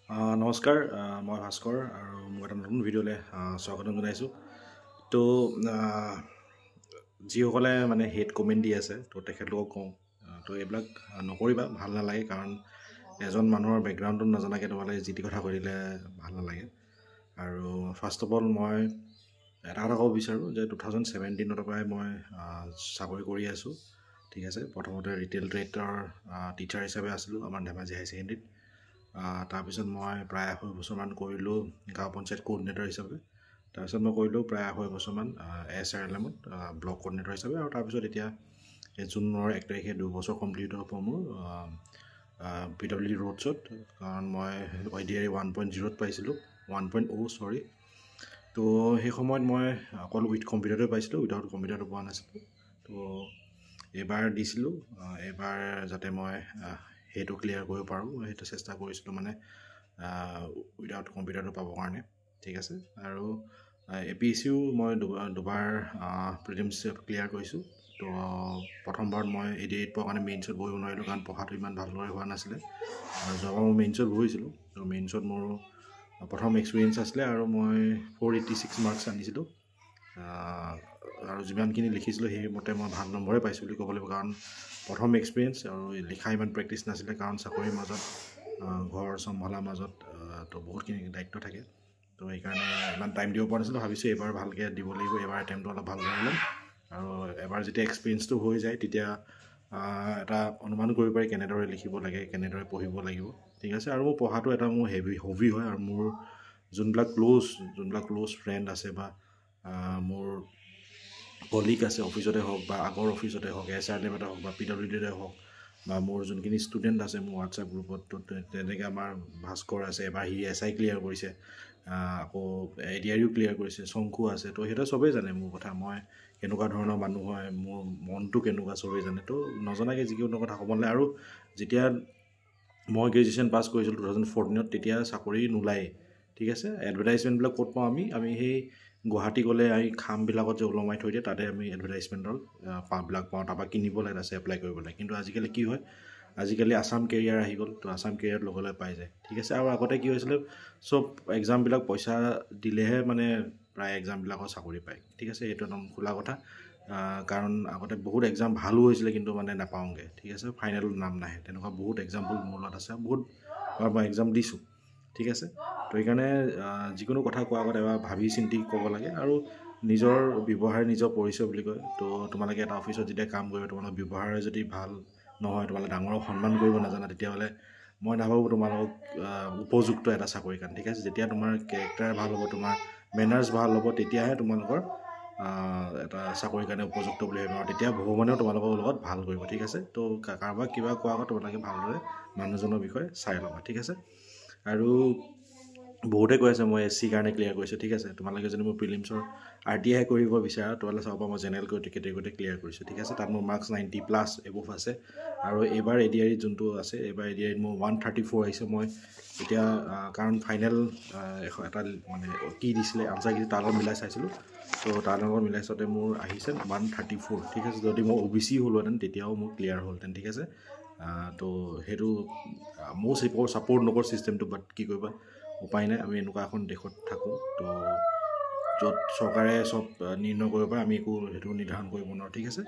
নমস্কাৰ মই ভাস্কৰ আৰু মই এটা নতুন ভিডিঅ'লৈ স্বাগতম জনাইছোঁ। তো যিসকলে মানে হেড কমেণ্ট দি আছে তো তেখেতলোকক কওঁ তো এইবিলাক নকৰিবা, ভাল নালাগে। কাৰণ এজন মানুহৰ বেকগ্ৰাউণ্ডটো নজনাকৈ তোমালোকে যি টি কথা কৈ দিলে ভাল নালাগে। আৰু ফাৰ্ষ্ট অফ অল মই এটা কথা ক'ব বিচাৰোঁ যে 2017 পৰাই মই চাকৰি কৰি আছোঁ। ঠিক আছে, প্ৰথমতে ৰিটেইল ট্ৰেডৰ টিচাৰ হিচাপে আছিলোঁ আমাৰ ধেমাজি হাই ছেকেণ্ডেৰীত। তাৰপিছত মই প্ৰায় 2.5 বছৰমান কৰিলোঁ গাঁও পঞ্চায়ত কোঅৰ্ডিনেটৰ হিচাপে। তাৰপিছত মই কৰিলোঁ প্ৰায় 2.5 বছৰমান SRLMত ব্লক কোঅৰ্ডিনেটৰ হিচাপে। আৰু তাৰপিছত এতিয়া জুনৰ 1 তাৰিখে 2 বছৰ কমপ্লিট হ'ব মোৰ PWD ৰোডছত। কাৰণ মই ADRE 1.0ত পাইছিলোঁ, 1.0 চৰি। তো সেই সময়ত মই অকল উইথ কম্পিউটাৰতে পাইছিলোঁ, উইথাউট কম্পিউটাৰটো পোৱা নাছিলোঁ। তো এইবাৰ দিছিলোঁ, এইবাৰ যাতে মই সেইটো ক্লিয়াৰ কৰিব পাৰোঁ সেইটো চেষ্টা কৰিছিলোঁ, মানে উইথাউট কম্পিউটাৰটো পাবৰ কাৰণে। ঠিক আছে, আৰু APSCও মই দুবাৰ প্ৰিলিমছ ক্লিয়াৰ কৰিছোঁ। তো প্ৰথমবাৰত মই ADREত পোৱাৰ কাৰণে মেইনছত বহিব নোৱাৰিলোঁ, কাৰণ পঢ়াটো ইমান ভালদৰে হোৱা নাছিলে। আৰু যোৱাবাৰ মই মেইনছত বহিছিলোঁ। তো মেইনছত মোৰ প্ৰথম এক্সপিৰিয়েঞ্চ আছিলে আৰু মই 486 মাৰ্কছ আনিছিলোঁ। আৰু যিমানখিনি লিখিছিলোঁ সেইমতে মই ভাল নম্বৰে পাইছোঁ বুলি ক'ব লাগিব, কাৰণ প্ৰথম এক্সপিৰিয়েঞ্চ আৰু লিখা ইমান প্ৰেক্টিচ নাছিলে। কাৰণ চাকৰিৰ মাজত ঘৰ চম্ভালাৰ মাজত তো বহুতখিনি দায়িত্ব থাকে। তো সেইকাৰণে ইমান টাইম দিব পৰা নাছিলোঁ। ভাবিছোঁ এইবাৰ ভালকৈ দিব লাগিব, এইবাৰ এটেম্পটো অলপ ভালকৈ ল'ম। আৰু এবাৰ যেতিয়া এক্সপিৰিয়েঞ্চটো হৈ যায় তেতিয়া এটা অনুমান কৰিব পাৰি কেনেদৰে লিখিব লাগে, কেনেদৰে পঢ়িব লাগিব। ঠিক আছে, আৰু মোৰ পঢ়াটো এটা মোৰ হবি হয়। আৰু মোৰ যোনবিলাক ক্ল'জ ফ্ৰেণ্ড আছে বা মোৰ কলিগ আছে অফিচতে হওক বা আগৰ অফিচতে হওক, SRLMতে হওক বা PWDতে হওক, বা মোৰ যোনখিনি ষ্টুডেণ্ট আছে মোৰ হোৱাটছএপ গ্ৰুপত, তো তেনেকৈ আমাৰ ভাস্কৰ আছে, এবাৰ সি SI ক্লিয়াৰ কৰিছে, আকৌ ADREও ক্লিয়াৰ কৰিছে, শংকু আছে। তো সিহঁতে চবেই জানে মোৰ কথা, মই কেনেকুৱা ধৰণৰ মানুহ হয়, মোৰ মনটো কেনেকুৱা চবেই জানে। তো নজনাকৈ যিকোনো কথা ক'ব নালাগে। আৰু যেতিয়া মই গ্ৰেজুৱেশ্যন পাছ কৰিছিলোঁ 2014ত, তেতিয়া চাকৰি নোলায়েই। ঠিক আছে, এডভাৰটাইজমেণ্টবিলাক ক'ত পাওঁ আমি সেই গুৱাহাটী গ'লে আমি খামবিলাকত যে ওলমাই থৈ দিয়ে তাতে আমি এডভাৰটাইজমেণ্টৰ বিলাক পাওঁ, তাৰপৰা কিনিব লাগে, তাৰপিছত এপ্লাই কৰিব লাগে। কিন্তু আজিকালি কি হয়, আজিকালি আছাম কেৰিয়াৰ আহি গ'ল। তো আছাম কেৰিয়াৰত লগে লগে পাই যায়। ঠিক আছে, আৰু আগতে কি হৈছিলে, চব এক্সামবিলাক পইচা দিলেহে মানে প্ৰায় এক্সামবিলাকৰ চাকৰি পায়। ঠিক আছে, এইটো একদম খোলা কথা। কাৰণ আগতে বহুত এক্সাম ভালো হৈছিলে কিন্তু মানে নাপাওঁগৈ। ঠিক আছে, ফাইনেল নাম নাহে, তেনেকুৱা বহুত এক্সাম্পল মোৰ লগত আছে। বহুত মই এক্সাম দিছোঁ। ঠিক আছে, তো সেইকাৰণে যিকোনো কথা কোৱাৰ আগত এবাৰ ভাবি চিন্তি ক'ব লাগে। আৰু নিজৰ ব্যৱহাৰ নিজৰ পৰিচয় বুলি কয়। তো তোমালোকে এটা অফিচত যেতিয়া কাম কৰিবা, তোমালোকৰ ব্যৱহাৰ যদি ভাল নহয়, তোমালোকে ডাঙৰক সন্মান কৰিব নাজানা, তেতিয়াহ'লে মই নাভাবোঁ তোমালোকক উপযুক্ত এটা চাকৰিৰ কাৰণে। ঠিক আছে, যেতিয়া তোমাৰ কেৰেক্টাৰ ভাল হ'ব, তোমাৰ মেনাৰ্ছ ভাল হ'ব, তেতিয়াহে তোমালোকৰ এটা চাকৰিৰ কাৰণে উপযুক্ত বুলি ভাবিব। আৰু তেতিয়া ভগৱানেও তোমালোকৰ লগত ভাল কৰিব। ঠিক আছে, তো কাৰোবাক কিবা কোৱাৰ আগত তোমালোকে ভালদৰে মানুহজনৰ বিষয়ে চাই ল'বা। ঠিক আছে, আৰু বহুতে কৈ আছে মই SC কাৰণে ক্লিয়াৰ কৰিছোঁ। ঠিক আছে, তোমালোকে যদি মোৰ প্ৰিলিমছৰ RTI কৰিব বিচাৰা তেতিয়াহ'লে চাব পৰা মই জেনেৰেল কেটেগৰীতে ক্লিয়াৰ কৰিছোঁ। ঠিক আছে, তাত মোৰ মাৰ্কছ 90+ এবভ আছে। আৰু এইবাৰ ADRE যোনটো আছে, এইবাৰ ADRE মোৰ 134 আহিছে। মই এতিয়া কাৰণ ফাইনেল এটা মানে কি দিছিলে আনচাৰ কি তাৰ লগত মিলাই চাইছিলোঁ। তো তাৰ লগত মিলাই চাওঁতে মোৰ আহিছে 134। ঠিক আছে, যদি মই OBC হ'লোহেঁতেন তেতিয়াও মোৰ ক্লিয়াৰ হ'লহেঁতেন। ঠিক আছে, তো সেইটো মোৰ ছাপৰ্ট নকৰ ছিষ্টেমটো, বাট কি কৰিবা, উপায় নাই। আমি এনেকুৱা এখন দেশত থাকোঁ তো য'ত চৰকাৰে চব নিৰ্ণয় কৰিব পাৰে, আমি একো সেইটো নিৰ্ধাৰণ কৰিব নোৱাৰোঁ। ঠিক আছে,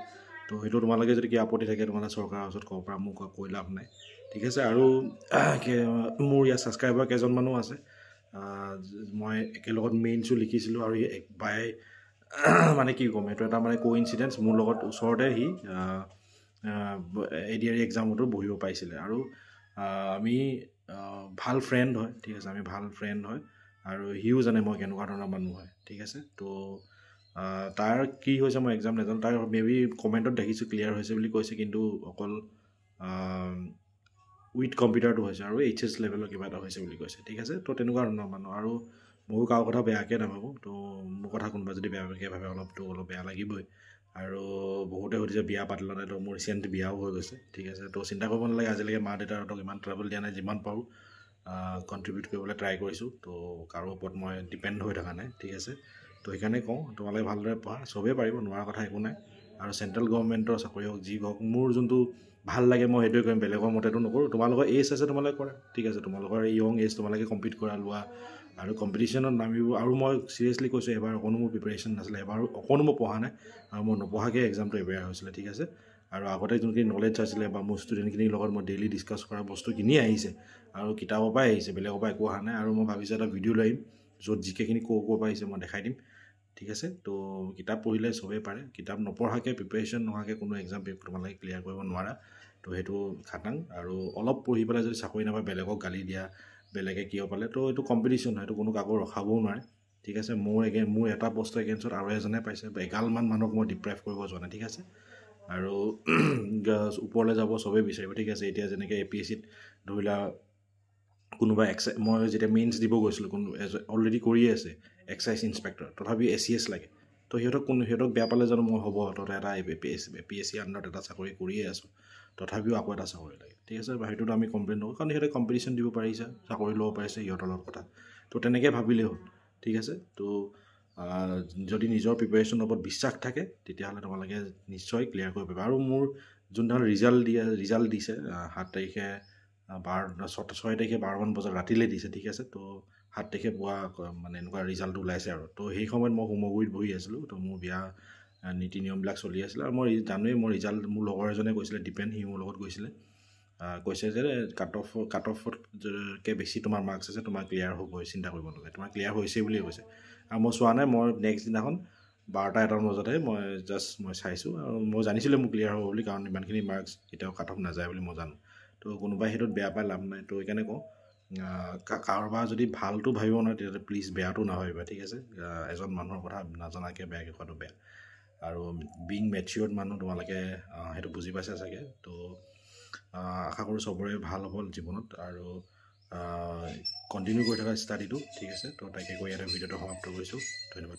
তো সেইটো তোমালোকে যদি কিবা আপত্তি থাকে তোমালোকে চৰকাৰৰ ওচৰত ক'ব পৰা, মোক কৈ লাভ নাই। ঠিক আছে, আৰু মোৰ ইয়াত ছাবস্ক্ৰাইবাৰ কেইজনমানো আছে। মই একেলগত মেইনছো লিখিছিলোঁ, আৰু বাই মানে কি ক'ম, এইটো এটা মানে কোইনচিডেঞ্চ, মোৰ লগত ওচৰতে সি ADRE এক্সামতো বহিব পাৰিছিলে। আৰু আমি ভাল ফ্ৰেণ্ড হয়। ঠিক আছে, আমি ভাল ফ্ৰেণ্ড হয়, আৰু সিও জানে মই কেনেকুৱা ধৰণৰ মানুহ হয়। ঠিক আছে, তো তাৰ কি হৈছে মই এক্সাম নাজানো, তাৰ মেবি কমেণ্টত দেখিছোঁ ক্লিয়াৰ হৈছে বুলি কৈছে, কিন্তু অকল উইথ কম্পিউটাৰটো হৈছে আৰু HS লেভেলৰ কিবা এটা হৈছে বুলি কৈছে। ঠিক আছে, তো তেনেকুৱা ধৰণৰ মানুহ। আৰু ময়ো কাৰো কথা বেয়াকৈ নাভাবোঁ। তো মোৰ কথা কোনোবা যদি বেয়াকৈ ভাবে অলপ বেয়া লাগিবই। আৰু বহুতে সুধিছে বিয়া পাতিলে নাই, তো মোৰ ৰিচেণ্ট বিয়াও হৈ গৈছে। ঠিক আছে, তো চিন্তা কৰিব নালাগে। আজিলৈকে মা দেউতাহঁতক ইমান ট্ৰাবল দিয়া নাই, যিমান পাৰোঁ কণ্ট্ৰিবিউট কৰিবলৈ ট্ৰাই কৰিছোঁ। তো কাৰো ওপৰত মই ডিপেণ্ড হৈ থকা নাই। ঠিক আছে, তো সেইকাৰণে কওঁ তোমালোকে ভালদৰে পঢ়া, চবেই পাৰিব, নোৱাৰা কথা একো নাই। আৰু চেণ্ট্ৰেল গভৰ্ণমেণ্টৰ চাকৰি হওক যি হওক, মোৰ যোনটো ভাল লাগে মই সেইটোৱে কৰিম, বেলেগৰ মতেতো নকৰোঁ। তোমালোকৰ এজ আছে তোমালোকে কৰা, ঠিক আছে, তোমালোকৰ য়ং এজ তোমালোকে কম্পিট কৰা লোৱা আৰু কম্পিটিশ্যনত নামিব। আৰু মই চিৰিয়াছলি কৈছোঁ, এবাৰ অকণো মোৰ প্ৰিপেৰেশ্যন নাছিলে, এবাৰ অকণো মই পঢ়া নাই আৰু মই নপঢ়াকৈ এক্সামটো এবাৰ হৈছিলে, ঠিক আছে। আৰু আগতে যোনখিনি নলেজ আছিলে বা মোৰ ষ্টুডেণ্টখিনিৰ লগত মই ডেইলি ডিছকাছ কৰা বস্তুখিনি আহিছে আৰু কিতাপৰ পৰাই আহিছে, বেলেগৰ পৰা একো অহা নাই। আৰু মই ভাবিছোঁ এটা ভিডিঅ' লৈ আহিম য'ত জিকেখিনি ক'ৰ পৰা আহিছে মই দেখাই দিম, ঠিক আছে। তো কিতাপ পঢ়িলে চবেই পাৰে, কিতাপ নপঢ়াকৈ প্ৰিপেৰেশ্যন নোহোৱাকৈ কোনো এক্সাম তোমালোকে ক্লিয়াৰ কৰিব নোৱাৰা। তো সেইটো খাটাং। আৰু অলপ পঢ়ি পেলাই যদি চাকৰি নাপায়, বেলেগক গালি দিয়া, বেলেগে কিয় পালে, তো এইটো কম্পিটিশ্যন হয়, এইটো কোনো কাকো ৰখাবও নোৱাৰে, ঠিক আছে। মোৰ এটা পোষ্টৰ এগেইনষ্টত আৰু এজনে পাইছে, এগালমান মানুহক মই ডিপ্ৰাইভ কৰিব যোৱা নাই, ঠিক আছে। আৰু ওপৰলৈ যাব চবেই বিচাৰিব, ঠিক আছে। এতিয়া যেনেকৈ APSCত ধৰি লোৱা কোনোবা মই যেতিয়া মেইনছ দিব গৈছিলোঁ, অলৰেডি কৰিয়ে আছে এক্সাইজ ইনস্পেক্টৰ, তথাপি ACS লাগে। তো সিহঁতক বেয়া পালে জানো মই হ'ব, তহঁতে এটা APSC আণ্ডাৰত এটা চাকৰি কৰিয়ে আছোঁ, তথাপিও আকৌ এটা চাকৰি লাগে, ঠিক আছে। সেইটোতো আমি কমপ্লেইন নকৰোঁ, কাৰণ সিহঁতে কম্পিটিশ্যন দিব পাৰিছে, চাকৰি ল'ব পাৰিছে, সিহঁতৰ লগত কথা। তো তেনেকৈ ভাবিলেই হ'ল, ঠিক আছে। তো যদি নিজৰ প্ৰিপেৰেশ্যনৰ ওপৰত বিশ্বাস থাকে, তেতিয়াহ'লে তোমালোকে নিশ্চয় ক্লিয়াৰ কৰিব পাৰিবা। আৰু মোৰ যোনদিনাখন ৰিজাল্ট দিছে 7 তাৰিখে 6 তাৰিখে 12মান বজাত ৰাতিলৈ দিছে, ঠিক আছে। তো 7 তাৰিখে পুৱা মানে এনেকুৱা ৰিজাল্ট ওলাইছে আৰু। তো সেই সময়ত মই হোমগুৰিত বহি আছিলোঁ, তো মোৰ বিয়া নীতি নিয়মবিলাক চলি আছিলে। আৰু মই জানোৱেই মোৰ ৰিজাল্ট, মোৰ লগৰ এজনে কৈছিলে, দীপেন, সি মোৰ লগত গৈছিলে, কৈছে যে কাট অফতকৈ বেছি তোমাৰ মাৰ্কছ আছে, তোমাৰ ক্লিয়াৰ হ'বই, চিন্তা কৰিব নালাগে, তোমাৰ ক্লিয়াৰ হৈছে বুলিয়ে কৈছে। আৰু মই চোৱা নাই, মই নেক্সট দিনাখন 12টা-1টামান বজাতহে মই চাইছোঁ। আৰু মই জানিছিলোঁ মোৰ ক্লিয়াৰ হ'ব বুলি, কাৰণ ইমানখিনি মাৰ্কছ কেতিয়াও কাট অফ নাযায় বুলি মই জানো। তো কোনোবাই সেইটোত বেয়া পাই লাভ নাই। তো সেইকাৰণে কওঁ, কাৰোবাৰ যদি ভালটো ভাবিব নোৱাৰে, তেতিয়াহ'লে প্লিজ বেয়াটো নাভাবিবা, ঠিক আছে। এজন মানুহৰ কথা নাজনাকৈ বেয়াকৈ কোৱাটো বেয়া। আৰু বিং মেচিয়ৰ্ড মানুহ তোমালোকে সেইটো বুজি পাইছা চাগে। তো আশা কৰোঁ চবৰে ভাল হ'ব জীৱনত, আৰু কণ্টিনিউ কৰি থকা ষ্টাডিটো, ঠিক আছে। তো তাকে কৈ ইয়াতে ভিডিঅ'টো সমাপ্ত কৰিছোঁ, ধন্যবাদ।